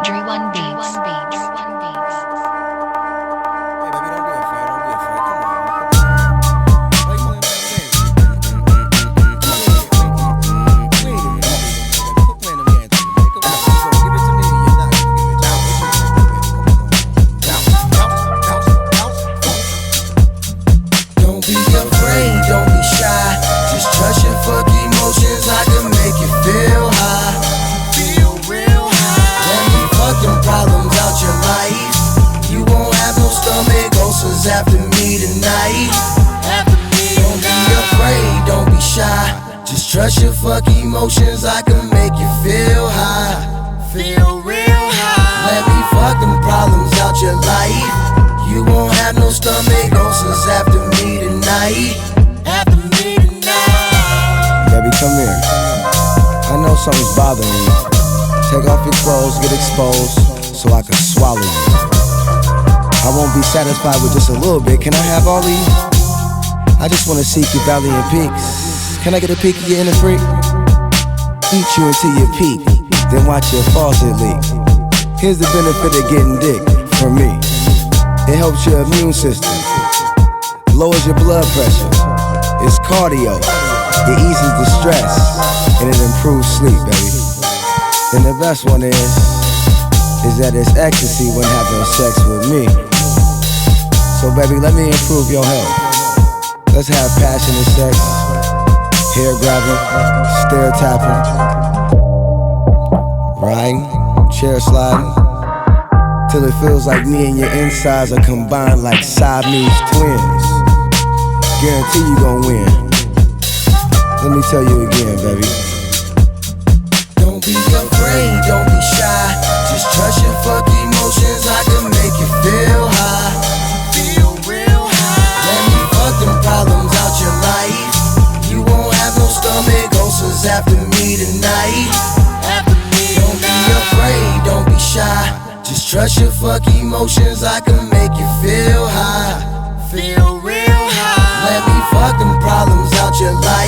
Dre1 Beats. Don't be afraid, don't be shy. Just trust your fuck emotions, I can make you feel high. Feel real high. Let me fuck them problems out your life. You won't have no stomach ulcers after me tonight. Don't be afraid, don't be shy. Just trust your fuck emotions, I can make you feel high. Feel real high. Let me fuck them problems out your life. You won't have no stomach ulcers after me tonight. Baby, come here. I know something's bothering you. Take off your clothes, get exposed, so I can swallow you. I won't be satisfied with just a little bit. Can I have all of you? I just wanna seek your valiant peaks. Can I get a peek of your inner freak? Eat you until you peak, then watch your faucet leak. Here's the benefit of getting dick from me. It helps your immune system, lowers your blood pressure. It's cardio, it eases the stress, and it improves sleep, baby. And the best one is that it's ecstasy when having sex with me. So baby, let me improve your health. Let's have passionate sex, hair grabbing, stair tapping, riding, chair sliding, till it feels like me and your insides are combined like Siamese twins. Guarantee you gon' win. Let me tell you again, baby. Don't be afraid, don't be shy. Just trust your fuck emotions, I can make you feel high. Feel real high. Let me fuck them problems out your life. You won't have no stomach ulcers after me tonight. Don't be afraid, don't be shy. Just trust your fuck emotions, I can make you feel high. Feel real high. Let me fuck them problems out your life.